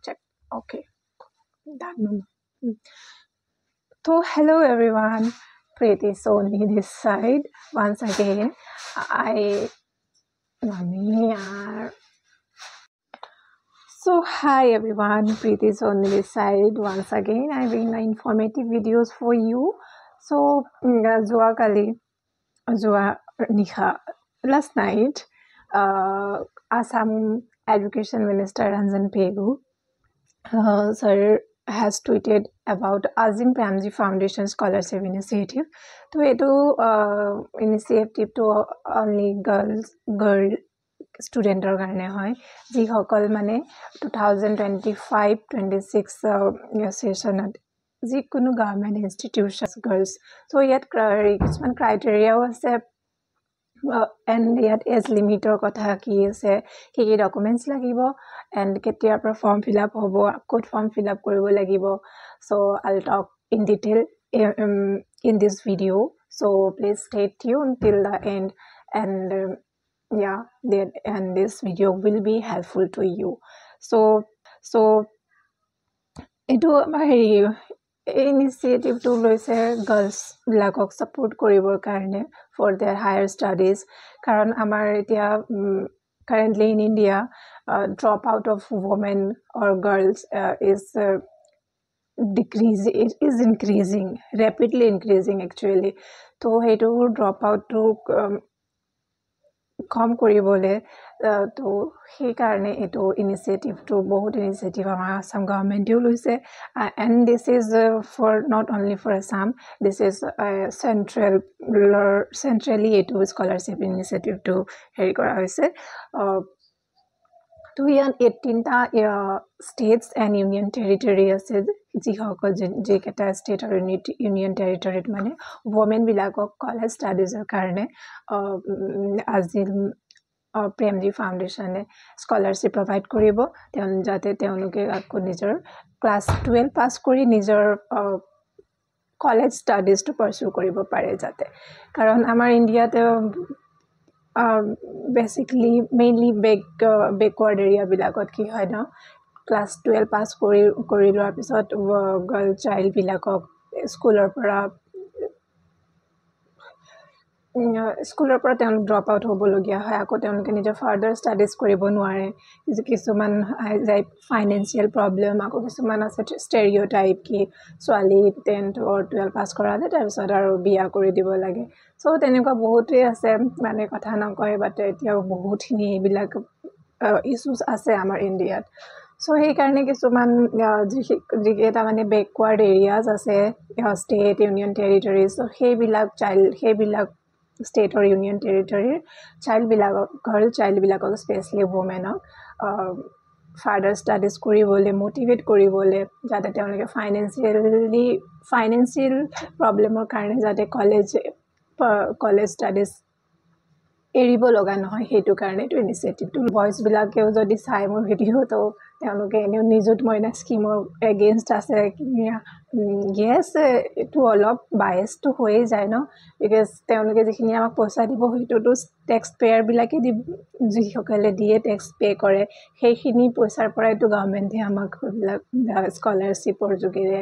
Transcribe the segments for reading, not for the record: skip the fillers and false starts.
check. Okay, done. So hello everyone, Preeti Soni this side once again. So hi everyone, Preeti Soni this side once again. I bring the informative videos for you. So last night, Assam Education Minister Ranjan Pegu sir has tweeted about Azim Premji Foundation Scholarship Initiative. So, this initiative to only girl student কাৰণে হয় যিসকল মানে 2025-26 সেশনত যিকোনো government institution girls so ইয়াত কিছুমান ক্ৰাইটেৰিয়াও আছে and ইয়াত as লিমিটৰ কথা কি আছে কি ডকুমেণ্টছ লাগিব এণ্ড কেতিয়াৰ পৰা ফৰ্ম ফিল আপ হ'ব ক'ত ফৰ্ম ফিল আপ কৰিব লাগিব সো আইল talk in detail in this video, so please stay tuned till the end and this video will be helpful to you. So etu initiative to loise girls bilakok support koribor karone for their higher studies karon amar etia currently in India dropout of women or girls is decreasing. It is increasing, rapidly increasing actually. So hetu dropout to কম কৰিবলে তো সেই কাৰণে এটো initiative তো বহুত initiative আমাৰ আসাম গভৰ্ণমেণ্টেও লৈছে and this is for not only for Assam this is centrally এটো স্কলাৰশ্বিপ ইনিশিয়েটিভটো হেৰি কৰা হৈছে তো ইয়াত 18টা states and union territory আছে যিসকল যেকেটা state আৰু union territory মানে women বিলাকক কলেজ ষ্টাডিজৰ কাৰণে আজিল প্ৰেমজি ফাউণ্ডেশ্যনে স্কলাৰশ্বিপ প্ৰভাইড কৰিব যাতে তেওঁলোকে আকৌ নিজৰ ক্লাছ 12 পাছ কৰি নিজৰ কলেজ ষ্টাডিজটো পাৰসু কৰিব পাৰে যাতে কাৰণ আমাৰ ইণ্ডিয়াতে basically mainly backward area bilakot ki hoy na class 12 pass kori loar pisot girl child bilakok schooler para তেওঁলোক ড্ৰপ আউট হ'বলগীয়া হয় আকৌ তেওঁলোকে নিজৰ ফাৰ্দাৰ ষ্টাডিজ কৰিব নোৱাৰে কিছুমান যাই ফাইনেন্সিয়েল প্ৰব্লেম আকৌ কিছুমান আছে ষ্টেৰিঅ'টাইপ কি ছোৱালী 10th or 12 পাছ কৰালে তাৰপিছত আৰু বিয়া কৰি দিব লাগে সো তেনেকুৱা বহুতেই আছে মানে কথা নকয় বাট এতিয়াও বহুতখিনি এইবিলাক ইস্যুজ আছে আমাৰ ইণ্ডিয়াত সো সেই কাৰণে কিছুমান যিকেইটা মানে বেকৱাৰ্ড এৰিয়াজ আছে ষ্টেট ইউনিয়ন টেৰিটৰিজ সো সেইবিলাক state or union territory child bilakok girl child bilakok especially women further studies koribole motivate koribole jate teoloke financial problem or karone jate college studies এৰিব লগা নহয় হেতু কাৰণে তো initiative তো voice বিলাকেও যদি চাই মোৰ ভিডিও তো তেওঁলোকে এনে নিজুত মইনা স্কিমৰ এগেইনষ্ট আছে yes এটো অলপ বায়াস তো হৈ যায় ন বিকজ তেওঁলোকে যিখিনি আমাক পইচা দিব হেতু তো ট্যাক্স পেয়াৰ বিলাকে দি যিসকলে দিয়ে ট্যাক্স পে কৰে সেইখিনি পইচাৰ পৰাই তো গভৰ্ণমেণ্টে আমাক স্কলাৰশ্বিপৰ যোগেৰে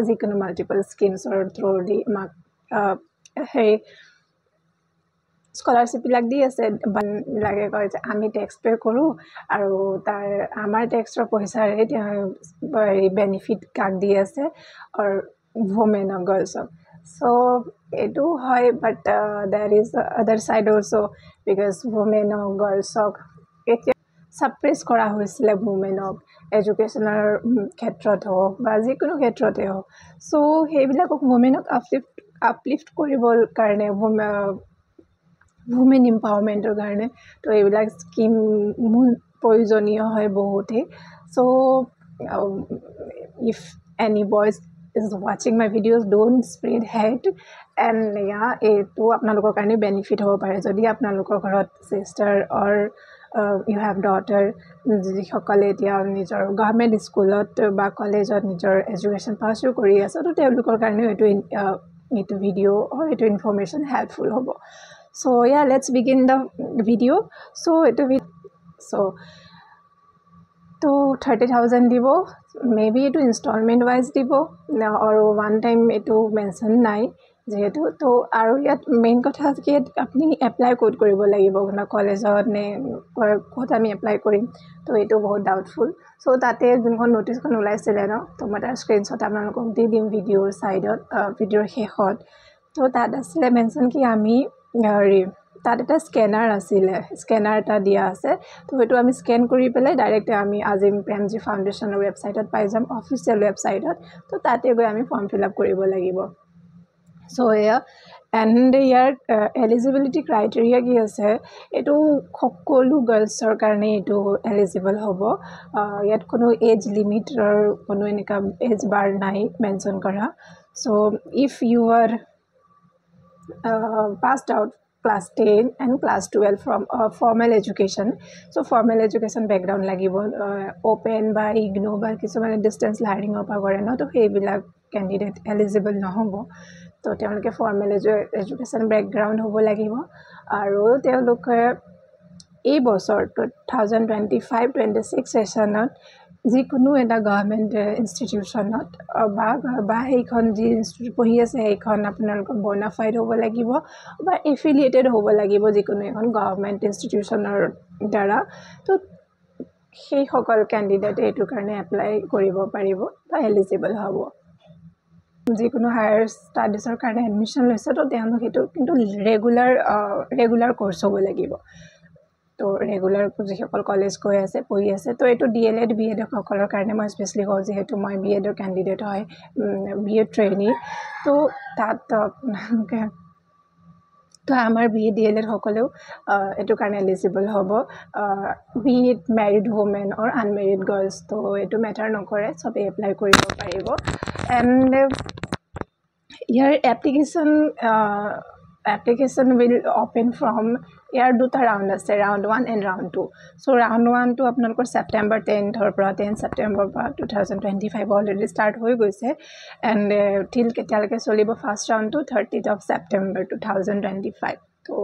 যিকোনো মাল্টিপল স্কিমছৰ থ্ৰু দি আমাক সেই স্কলাৰশ্বিপ বিলাক দি আছে লাগে কয় যে আমি ট্যাক্স পে কৰো আৰু তাৰ আমাৰ ট্যাক্সৰ পইচাৰে বেনিফিট কাৰ্ড দি আছে অৰ women or girls so etu hoy but there is other side also because women or girls suppress kora hoisile women educational ক্ষেত্ৰত হোক বা যিকোনো ক্ষেত্ৰতে হোক so সেইবিলাকক womenক uplift কৰিবৰ কাৰণে women empowerment or garne to ebilak scheme proyojoniyo hoy bohote so if any boys is watching my videos don't spread hate and etu apnalokor karone benefit hobo pare jodi apnalokor ghorot sister or you have daughter jikokale etia nijor government schoolot ba college ot nijor education pursue kori ase to teolokor karone etu video or etu information helpful hobo so let's begin the video so তো 30,000 দিব maybe এটো instalment wise দিব আৰু one time এটো mention নাই যেহেতু তো আৰু ইয়াত মেইন কথা কি আপুনি এপ্লাই কোড কৰিব লাগিব না কলেজত নে ক'ত আমি এপ্লাই কৰিম তো এটো বহুত ডাউটফুল সো তাতে যোনখন নোটিছখন ওলাইছিলে ন তো মই তাৰ স্ক্ৰীনশ্বট আপোনালোকক দি দিম ভিডিঅ'ৰ সাইডত ভিডিঅ'ৰ শেষত তো তাত আছিলে মেনশন কি আমি তাত এটা স্ক্যানাৰ আছিলে স্ক্যানাৰ এটা দিয়া আছে তো এটো আমি স্ক্যান কৰি পেলাই ডাইৰেক্ট আমি আজিম প্ৰেমজি ফাউণ্ডেশ্যনৰ ৱেবছাইটত পাই যাম অফিচিয়েল ৱেবছাইটত তো তাতে গৈ আমি ফৰ্ম ফিল আপ কৰিব লাগিব so and year eligibility criteria কি আছে এটো সকলো গাৰ্লছৰ কাৰণে এটো এলিজিবল হ'ব ইয়াত কোনো এজ লিমিটৰ কোনো এনেকা এজ বাৰ নাই মেনশন কৰা so if you are passed out class 10 and class 12 from formal education so formal education background lagibo open by igno ba kisumane distance learning opa gore no to hey bilak candidate eligible no hobo to teolke formal education background hobo lagibo aru teolke এই বছৰ 2025-26 সেশনত যিকোনো এটা government ইনষ্টিটিউচনত বা সেইখন যি institute পঢ়ি আছে সেইখন আপোনালোকৰ বনাফাইড হ'ব লাগিব বা এফিলিয়েটেড হ'ব লাগিব যিকোনো এখন গভৰ্ণমেণ্ট ইনষ্টিটিউচনৰ দ্বাৰা তো সেই সকল কেণ্ডিডেট এইটো কাৰণে এপ্লাই কৰিব পাৰিব বা এলিজিবল হ'ব যিকোনো হায়াৰ ষ্টাডিজৰ কাৰণে এডমিশ্যন লৈছে তো তেওঁলোক সেইটো কিন্তু ৰেগুলাৰ কোৰ্চ হ'ব লাগিব তো ৰেগুলাৰ যিসকল কলেজ গৈ আছে পঢ়ি আছে তো এইটো ডিএলএড বিএড সকলৰ কাৰণে মই স্পেচিয়েলি কওঁ যিহেতু মই বিএডৰ কেণ্ডিডেট হয় বিএড ট্ৰেইনি তো তাত আপোনালোকে তো আমাৰ বিএড ডিএলএড সকলেও এইটো কাৰণে এলিজিবল হ'ব বিএড মেৰিড ওমেন অৰ আনমেৰিড গাৰ্লছ তো এইটো মেটাৰ নকৰে চবেই এপ্লাই কৰিব পাৰিব and year application will open from ইয়াৰ দুটা ৰাউণ্ড আছে round 1 and round 2 so round 1 টো আপোনালোকৰ সেপ্টেম্বৰ 10 ৰ পৰা 10 সেপ্টেম্বৰ পৰা 2025 অলৰেডি ষ্টাৰ্ট হৈ গৈছে এণ্ড টিল কেতিয়ালৈকে চলিব ফাৰ্ষ্ট ৰাউণ্ড টো 30th of September 2025 তো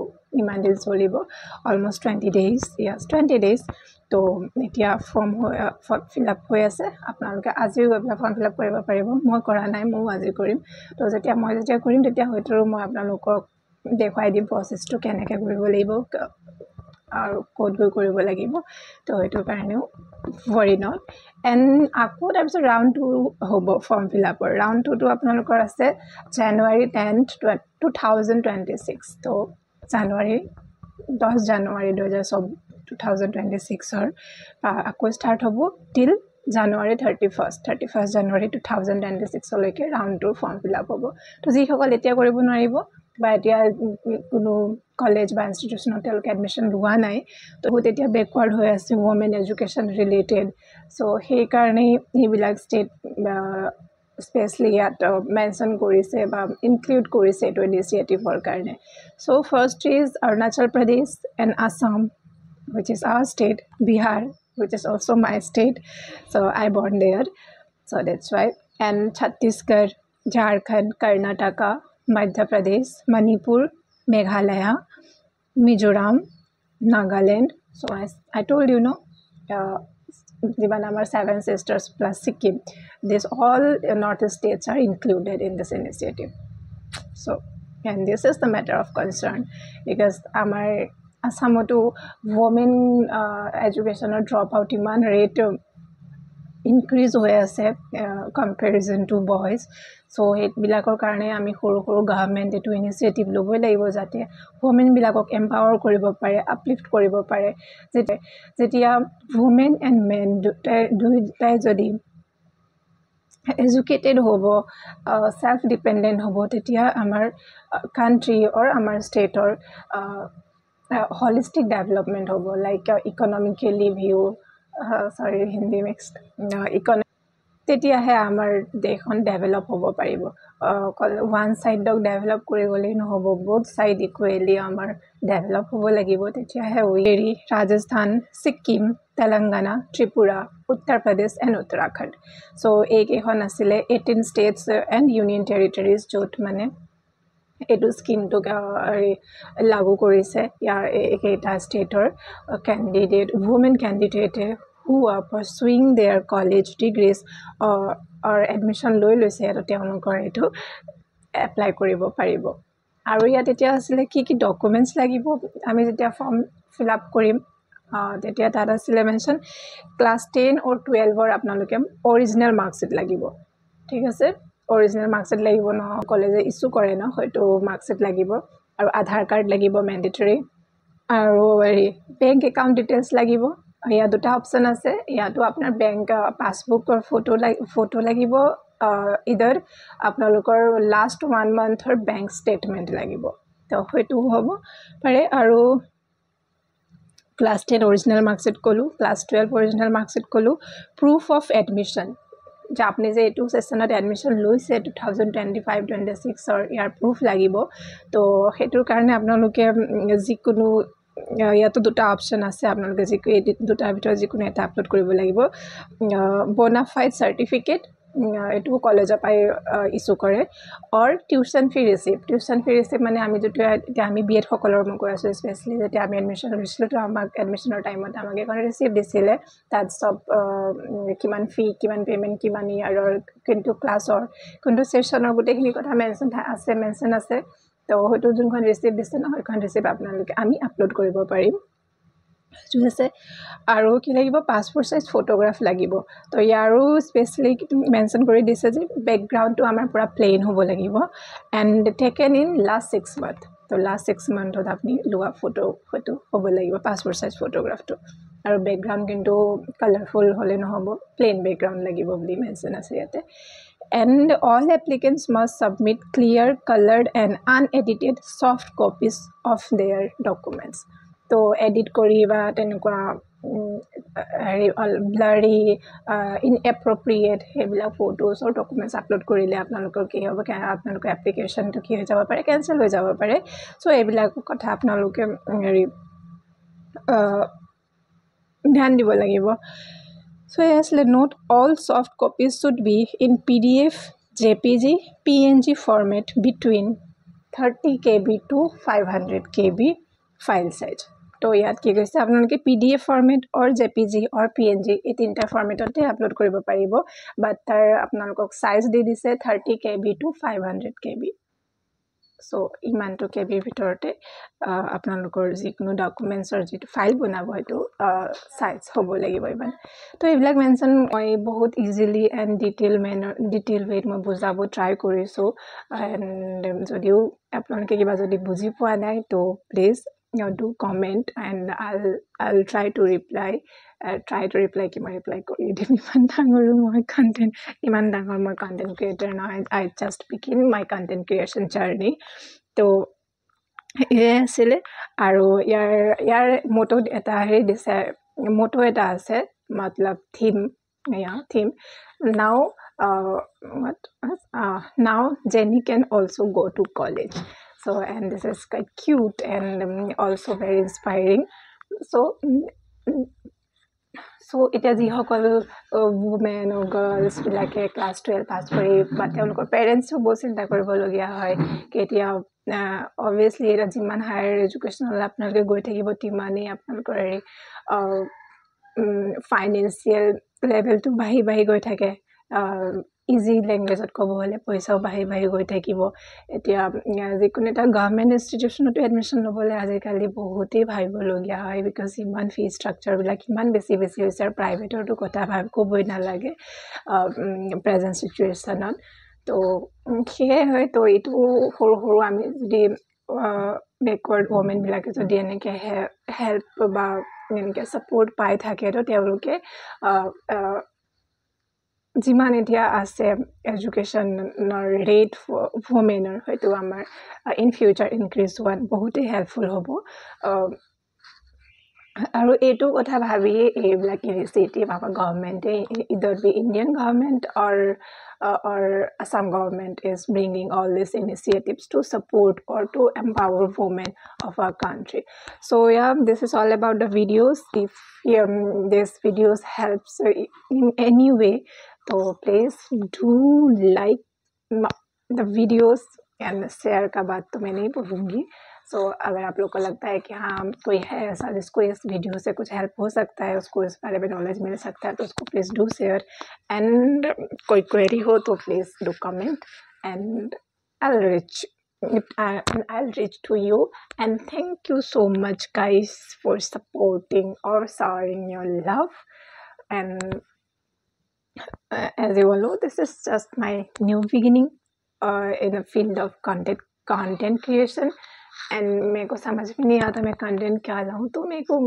ইমান দিন চলিব অলমোষ্ট 20 days yes 20 days তো এতিয়া ফৰ্ম ফিল আপ হৈ আছে আপোনালোকে আজিও গৈ পেলাই ফৰ্ম ফিল আপ কৰিব পাৰিব মই কৰা নাই মই আজি কৰিম তো মই যেতিয়া কৰিম তেতিয়া হয়তো মই আপোনালোকক দেখুৱাই দিম প্ৰসেসটো কেনেকৈ কৰিব লাগিব আৰু কোড গৈ কৰিব লাগিব তো এইটো কাৰণেও ভৰি নট এণ্ড আকৌ তাৰপিছত ৰাউণ্ড 2 হ'ব ফৰ্ম ফিল আপৰ ৰাউণ্ড 2 টো আপোনালোকৰ আছে জানুৱাৰী 10th 2026 তো জানুৱাৰী 10 জানুৱাৰী 2026 আকৌ ষ্টাৰ্ট হ'ব টিল জানুৱাৰী 31st জানুৱাৰী 2026 লৈকে ৰাউণ্ড 2 ফৰ্ম ফিল আপ হ'ব তো যিসকল এতিয়া কৰিব নোৱাৰিব বা এতিয়া কোনো কলেজ বা ইনষ্টিটিউচনত তেওঁলোকে এডমিশ্যন লোৱা নাই তো তেতিয়া বেকৱাৰ্ড হৈ আছে ওমেন এডুকেশ্যন ৰিলেটেড সো সেইকাৰণে এইবিলাক ষ্টেট স্পেচিয়েলি ইয়াত মেনশ্যন কৰিছে বা ইনক্লুড কৰিছে এইটো ইনিচিয়েটিভৰ কাৰণে so first is Arunachal Pradesh and Assam which is our state, Bihar, which is also my state, so I born there, so that's why, and Chhattisgarh, Jharkhand, Karnataka, Madhya Pradesh, Manipur, Meghalaya, Mizoram, Nagaland. So as I told you, even our 7 sisters plus Sikkim, this all northeast states are included in this initiative. So, and this is the matter of concern because our আসামতো women educational dropout ইমান rate increase হৈ আছে comparison to boys so সেইবিলাকৰ কাৰণে আমি সৰু সৰু government এইটো initiative ল'বই লাগিব যাতে womenবিলাকক এম্পাৱাৰ কৰিব পাৰে আপলিফ্ট কৰিব পাৰে যেতিয়া women and men দুয়োটাই যদি এডুকেটেড হ'ব সেলফ ডিপেন্ডেন্ট হ'ব তেতিয়া আমাৰ কান্ট্ৰি অৰ আমাৰ ষ্টেটৰ holistic development hobo like economically view hindi mixed তেতিয়া হে আমাৰ দেশখন ডেভেলপ হ'ব পাৰিব ওয়ান সাইড ডক ডেভেলপ কৰিবলে নহব both side equally আমাৰ ডেভেলপ হ'ব লাগিব তেতিয়া হে ওয়েৰি ৰাজস্থান সিকিম তেলেংগানা ত্ৰিপুৰা উত্তৰ প্ৰদেশ এণ্ড উত্তৰাখণ্ড সো এইকেইখন আছিলে 18 states and union territories য'ত মানে এইটো স্কিমটো লাগু কৰিছে ইয়াৰ এইকেইটা ষ্টেটৰ কেণ্ডিডেট ওমেন কেণ্ডিডেটে who are pursuing their college degrees or admission লৈ লৈছে তো তেওঁলোকৰ এইটো এপ্লাই কৰিব পাৰিব আৰু ইয়াত এতিয়া আছিলে কি ডকুমেন্টস লাগিব আমি যেতিয়া ফৰ্ম ফিল আপ কৰিম তেতিয়া তাত আছিলে মেনশন ক্লাছ 10 or 12 ৰ আপোনালোকে অৰিজিনাল মাৰ্কশিট লাগিব ঠিক আছে অৰিজিনাল মাৰ্কশিট লাগিব ন কলেজে ইস্যু কৰে ন হয়তো মাৰ্কশিট লাগিব আৰু আধাৰ কাৰ্ড লাগিব মেন্ডেটৰি আৰু বেংক একাউণ্ট ডিটেইলছ লাগিব ইয়াত দুটা অপচন আছে ইয়াতো আপোনাৰ বেংক পাছবুকৰ ফটো লাগিব ইদাৰ আপোনালোকৰ লাষ্ট 1 মান্থৰ বেংক ষ্টেটমেন্ট লাগিব তো হয়তো হ'ব পাৰে আৰু ক্লাছ 10 অৰিজিনাল মাৰ্কশিট কলো ক্লাছ 12 অৰিজিনাল মাৰ্কশিট কলো প্ৰুফ অফ এডমিশন যে আপনি যে এইটো সেশনত এডমিশন লৈছে 2025-26 ৰ ইয়াৰ প্ৰুফ লাগিব তো হেতুৰ কাৰণে আপোনালোকে যিকোনো ইয়াতো দুটা অপচন আছে আপোনালোকে যিকোনো দুটাৰ ভিতৰত যিকোনো এটা আপলোড কৰিব লাগিব বোনাফাইড সাৰ্টিফিকেট এটো কলেজৰ পাই ইস্যু কৰে অৰ টিউশন ফি ৰিসিপ্ট মানে আমি যেতিয়া আমি বিএড সকলৰ মই কৈ আছো স্পেশালি যেতিয়া আমি এডমিশন লৈছিলো তো আমাক এডমিশনৰ টাইমত আমাক এখন ৰিসিপ্ট দিছিলে তাত সব কিমান ফি কিমান পেমেন্ট কিমান ইয়াৰৰ কিন্তু ক্লাছৰ কিন্তু সেশনৰ গোটেইখিনি কথা মেনশন আছে তো হয়তো যোনখন ৰিসিপ্ট দিছে ন সেইখন ৰিসিপ্ট আপোনালোকে আমি আপলোড কৰিব পাৰিম ঠিক আছে আৰু কি লাগিব পাসপোৰ্ট সাইজ ফটোগ্ৰাফ লাগিব তো ইয়াৰো স্পেশালি মেনশন কৰি দিছে যে ব্যাকগ্ৰাউণ্ডটো আমাৰ পুৰা প্লেন হ'ব লাগিব and taken in last 6 month তো লাষ্ট 6 মান্থত আপনি লোৱা ফটো হ'ব লাগিব পাসপোৰ্ট সাইজ ফটোগ্ৰাফটো আৰু ব্যাকগ্ৰাউণ্ড কিন্তু কালাৰফুল হলে নহব প্লেন ব্যাকগ্ৰাউণ্ড লাগিব বুলি মেনশন আছে ইয়াতে and all applicants must submit clear colored and unedited soft copies of their documents তো এডিট কৰিবা তেনেকুৱা ব্লাৰি ইনএপ্ৰোপ্ৰিয়েট হেবিলা ফটোজ অৰ ডকুমেন্টস আপলোড কৰিলে আপোনালোকৰ কি হ'ব আপোনালোকৰ এপ্লিকেশনটো কি হৈ যাব পাৰে কেনসেল হৈ যাব পাৰে সো এইবিলাক কথা আপোনালোকে ধ্যান দিব লাগিব So actually note all soft copies should be in PDF, JPG, PNG format between 30 KB to 500 KB file size. तो याद की গৈছে আপোনালোকে PDF format or JPG or PNG এই তিনটা ফরম্যাটতে আপলোড কৰিব পাৰিব বাট তাৰ আপোনালোকক সাইজ দি দিছে 30 KB to 500 KB so ইমানটো KB ভিতৰতে আপোনালোকৰ যিকোনো ডকুমেন্টছৰ যেটো ফাইল বনাব হয়তো সাইজ হ'ব লাগিব ইমান তো এইবিলাক মেনশন মই বহুত ইজিলি এন্ড ডিটেইল ৱেত মই বুজাব ট্ৰাই কৰিছো এন্ড যদিও আপোনালোকে কিবা যদি বুজি পোৱা নাই তো please do comment and I'll try to reply কি মই ৰিপ্লাই কৰি দিম ইমান ডাঙৰ মই content creator now I just begin my content creation journey তো এছিলে আৰু ইয়াৰ মোটো এটা দিছে মোটো এটা আছে मतलब theme now now Jenny can also go to college so and this is quite cute and also very inspiring so it is যিসকল women or girls like class 12 pass কৰি বা তেওঁলোকৰ parents ও বহুত চিন্তা কৰিব লগিয়া হয় কেতিয়া obviously এটা যিমান হায়াৰ এডুকেশনাল আপোনালোকে গৈ থাকিব তিমানেই আপোনালোকৰ ফাইনান্সিয়াল লেভেলটো বাঢ়ি গৈ থাকে ইজি ল্যাঙ্গুৱেজত ক'ব হলে পইচাও বাঢ়ি গৈ থাকিব এতিয়া যিকোনো এটা গভৰ্নমেন্ট ইনষ্টিটিউচনতো এডমিশন লবলৈ আজিকালি বহুতেই ভাবিব লগিয়া হয় বিকজ ইমান ফি ষ্ট্ৰাকচাৰ বিলাক ইমান বেছি হৈছে আৰু প্ৰাইভেটৰটো কথা ক'বই নালাগে প্ৰেজেন্ট সিচুৱেচনত তো কিহে হয় তো এইটো সৰু আমি যদি বেকওয়াৰ্ড ওমেন বিলাকে যদি এনেকে হেল্প বা এনেকে সাপোৰ্ট পাই থাকে তো তেওঁলোকে যিমান এতিয়া আছে এডুকেশনৰ ৰেট ওমেনৰ হয়তো আমাৰ ইন ফিউচাৰ ইনক্ৰিজ হোৱাত বহুত হেল্পফুল হ'ব আৰু এইটো কথা ভাবি এইবিলাক ইনিচিয়েটিভ আমাৰ গভৰ্নমেন্টে either be Indian government or Assam government is bringing all these initiatives to support or to empower women of our country. So yeah, this is all about the videos. If this videos helps in any way, so please do like the videos and share का बात तो मैं नहीं बोलूँगी सो अगर आप लोग को लगता है कि हाँ कोई है ऐसा जिसको इस वीडियो से कुछ हेल्प हो सकता है, उसको इस बारे में नॉलेज मिल सकता है, तो उसको प्लीज़ डू शेयर। एंड कोई क्वेरी हो तो please do comment and I'll reach I'll reach to you. And thank you so much guys for supporting or showering your love. And as you all know, this is just my new beginning in the field of content creation. And मेरे को समझ भी नहीं आता मैं content क्या लाऊँ, तो मेरे को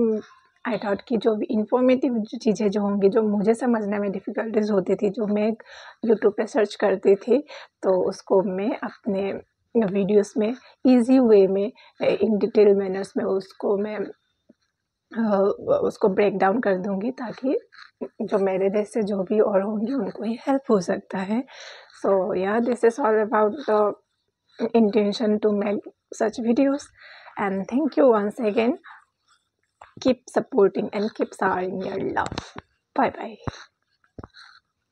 आई थॉट कि जो भी इंफॉर्मेटिव जो चीज़ें जो होंगी, जो मुझे समझने में डिफ़िकल्टीज होती थी, जो मैं यूट्यूब पे सर्च करती थी, तो उसको मैं अपने वीडियोस में इजी वे में इन डिटेल मैनर्स में उसको ब्रेक डाउन कर दूँगी, ताकि जो मेरे जैसे जो भी और होंगे उनको ही हेल्प हो सकता है। सो या this is all about the intention to make such videos. And thank you once again. Keep supporting and keep showering your love. Bye bye.